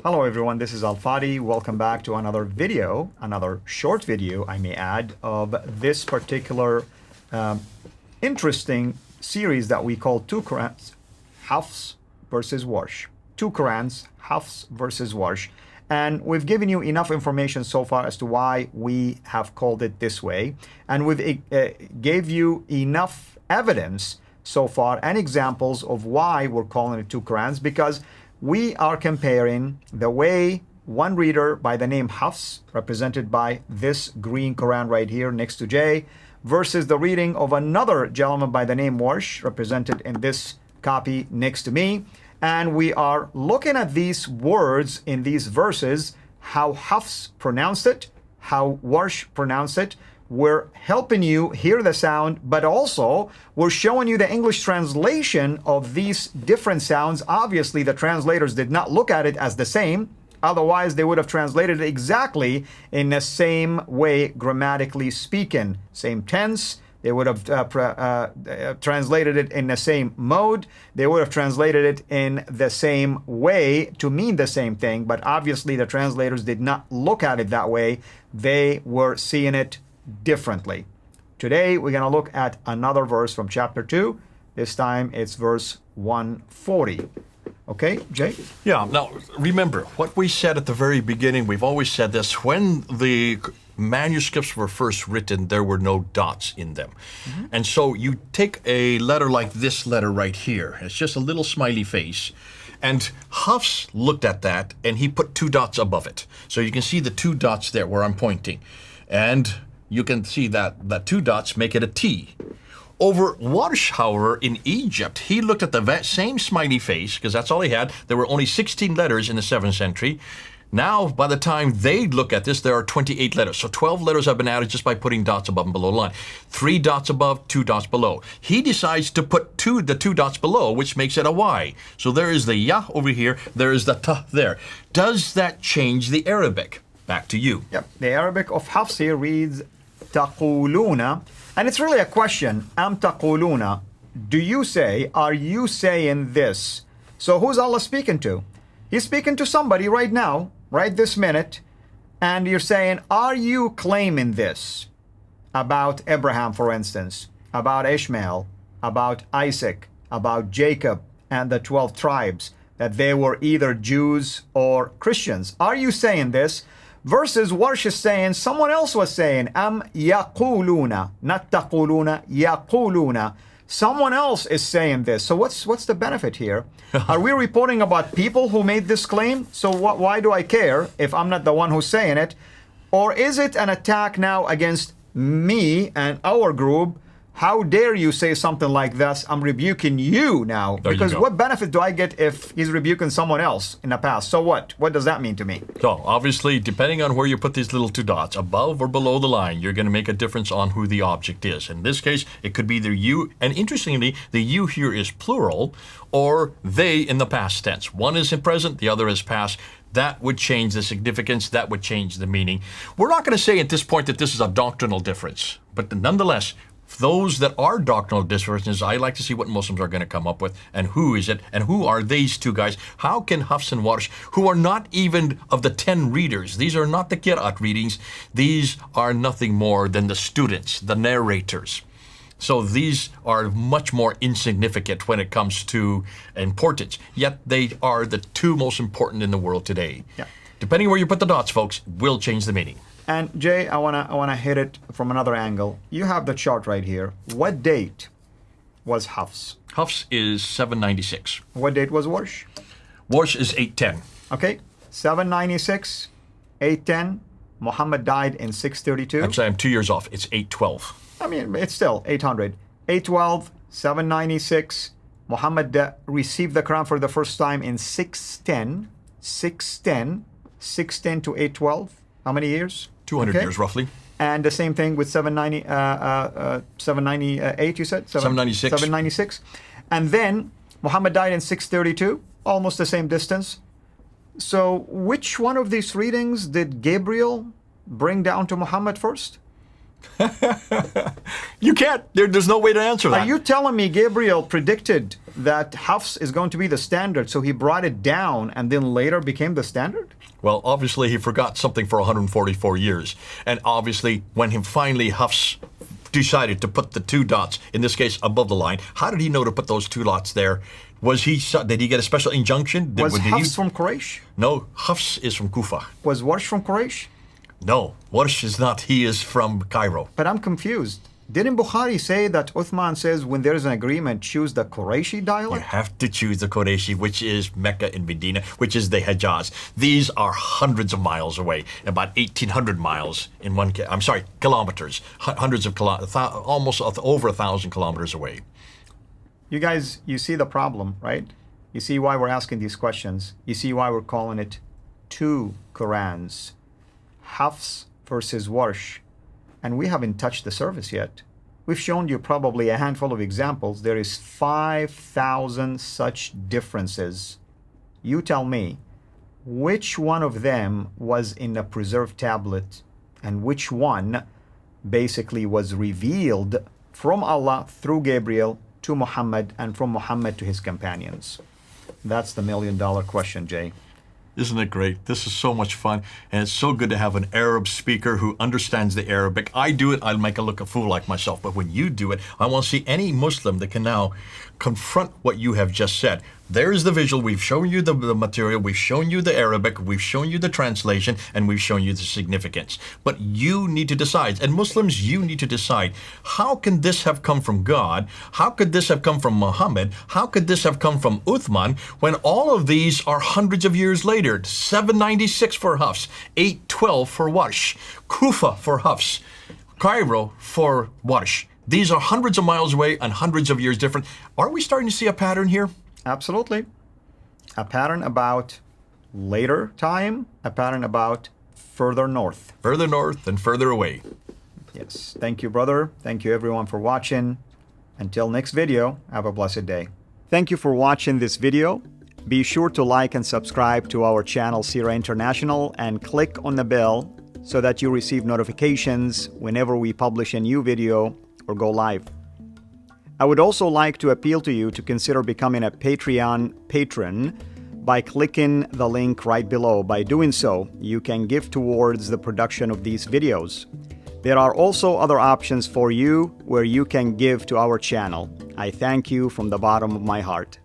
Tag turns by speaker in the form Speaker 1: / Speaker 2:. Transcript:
Speaker 1: Hello everyone, this is Al-Fadi. Welcome back to another video, another short video, I may add, of this particular interesting series that we call Qu'rans, Hafs versus Warsh. Qu'rans, Hafs versus Warsh. And we've given you enough information so far as to why we have called it this way. And we've gave you enough evidence so far and examples of why we're calling it Qu'rans, because we are comparing the way one reader by the name Hafs, represented by this green Quran right here next to J, versus the reading of another gentleman by the name Warsh, represented in this copy next to me. And we are looking at these words in these verses, how Hafs pronounced it, how Warsh pronounced it. We're helping you hear the sound, but also we're showing you the English translation of these different sounds. Obviously, the translators did not look at it as the same. Otherwise, they would have translated it exactly in the same way, grammatically speaking. Same tense. They would have translated it in the same mode. They would have translated it in the same way to mean the same thing. But obviously, the translators did not look at it that way. They were seeing it differently. Today we're going to look at another verse from chapter 2. This time it's verse 140. Okay, Jay?
Speaker 2: Yeah, now remember what we said at the very beginning. We've always said this. When the manuscripts were first written, there were no dots in them. And so you take a letter like this letter right here. It's just a little smiley face. And Hafs looked at that and he put 2 dots above it. So you can see the 2 dots there where I'm pointing. And you can see that the 2 dots make it a T. Over Warsh, however, in Egypt, he looked at the same smiley face, because that's all he had. There were only 16 letters in the 7th century. Now, by the time they look at this, there are 28 letters. So 12 letters have been added just by putting dots above and below the line. 3 dots above, 2 dots below. He decides to put the 2 dots below, which makes it a Y. So there is the Ya over here, there is the Ta there. Does that change the Arabic? Back to you.
Speaker 1: Yep. The Arabic of Hafs here reads taquluna, and it's really a question. Am taquluna? Do you say? Are you saying this? So who's Allah speaking to? He's speaking to somebody right now, right this minute, and you're saying, are you claiming this about Abraham, for instance, about Ishmael, about Isaac, about Jacob and the 12 tribes, that they were either Jews or Christians? Are you saying this? Versus Warsh is saying, someone else was saying, am yaquluna, not taquluna, yaquluna. Someone else is saying this. So what's the benefit here? Are we reporting about people who made this claim? So why do I care if I'm not the one who's saying it? Or is it an attack now against me and our group? How dare you say something like this? I'm rebuking you now. Because what benefit do I get if he's rebuking someone else in the past? So what? What does that mean to me?
Speaker 2: So obviously, depending on where you put these little 2 dots, above or below the line, you're going to make a difference on who the object is. In this case, it could be either you, and interestingly, the you here is plural, or they in the past tense. One is in present, the other is past. That would change the significance, that would change the meaning. We're not going to say at this point that this is a doctrinal difference, but nonetheless, those that are doctrinal differences, I like to see what Muslims are going to come up with, and who is it, and who are these 2 guys? How can Hafs and Warsh, who are not even of the 10 readers, these are not the Qira'at readings, these are nothing more than the students, the narrators. So these are much more insignificant when it comes to importance, yet they are the 2 most important in the world today.
Speaker 1: Yeah.
Speaker 2: Depending where you put the dots, folks, will change the meaning.
Speaker 1: And Jay, I wanna hit it from another angle. You have the chart right here. What date was Hafs?
Speaker 2: Hafs is 796.
Speaker 1: What date was Warsh?
Speaker 2: Warsh is 810.
Speaker 1: Okay, 796, 810. Muhammad died in 632.
Speaker 2: Actually, I'm 2 years off. It's 812.
Speaker 1: I mean, it's still 800. 812, 796. Muhammad received the Quran for the first time in 610. 610 to 812. How many years?
Speaker 2: 200 years, roughly.
Speaker 1: And the same thing with 798, you said?
Speaker 2: 796.
Speaker 1: 796. And then Muhammad died in 632, almost the same distance. So which one of these readings did Gabriel bring down to Muhammad first?
Speaker 2: You can't. There's no way to answer that.
Speaker 1: Are you telling me Gabriel predicted that Hafs is going to be the standard, so he brought it down and then later became the standard?
Speaker 2: Well, obviously he forgot something for 144 years. And obviously when he finally Hafs decided to put the 2 dots, in this case above the line, how did he know to put those 2 dots there? Did he get a special injunction?
Speaker 1: Was Hafs from Quraysh?
Speaker 2: No, Hafs is from Kufa.
Speaker 1: Was Warsh from Quraysh?
Speaker 2: No, Warsh is not. He is from Cairo.
Speaker 1: But I'm confused. Didn't Bukhari say that Uthman says when there is an agreement, choose the Qurayshi
Speaker 2: You
Speaker 1: dialect?
Speaker 2: have to choose the Qurayshi, which is Mecca and Medina, which is the Hejaz. These are hundreds of miles away, about 1,800 miles in one. I'm sorry, kilometers, hundreds of kilometers, almost over 1,000 kilometers away.
Speaker 1: You guys, you see the problem, right? You see why we're asking these questions. You see why we're calling it 2 Qurans, Hafs versus Warsh. And we haven't touched the surface yet. We've shown you probably a handful of examples. There is 5,000 such differences. You tell me, which one of them was in a preserved tablet and which one basically was revealed from Allah through Gabriel to Muhammad and from Muhammad to his companions? That's the million-dollar question, Jay.
Speaker 2: Isn't it great? This is so much fun, and it's so good to have an Arab speaker who understands the Arabic. I do it, I'll make a look a fool like myself, but when you do it, I want to see any Muslim that can now confront what you have just said. There's the visual. We've shown you the material. We've shown you the Arabic. We've shown you the translation, and we've shown you the significance. But you need to decide, and Muslims, you need to decide, how can this have come from God? How could this have come from Muhammad? How could this have come from Uthman when all of these are hundreds of years later? 796 for Hafs, 812 for Warsh, Kufa for Hafs, Cairo for Warsh. These are hundreds of miles away and hundreds of years different. Are we starting to see a pattern here?
Speaker 1: Absolutely. A pattern about later time, a pattern about further north.
Speaker 2: Further north and further away.
Speaker 1: Yes. Thank you, brother. Thank you, everyone, for watching. Until next video, have a blessed day. Thank you for watching this video. Be sure to like and subscribe to our channel, Sura International, and click on the bell so that you receive notifications whenever we publish a new video or go live. I would also like to appeal to you to consider becoming a Patreon patron by clicking the link right below. By doing so, you can give towards the production of these videos. There are also other options for you where you can give to our channel. I thank you from the bottom of my heart.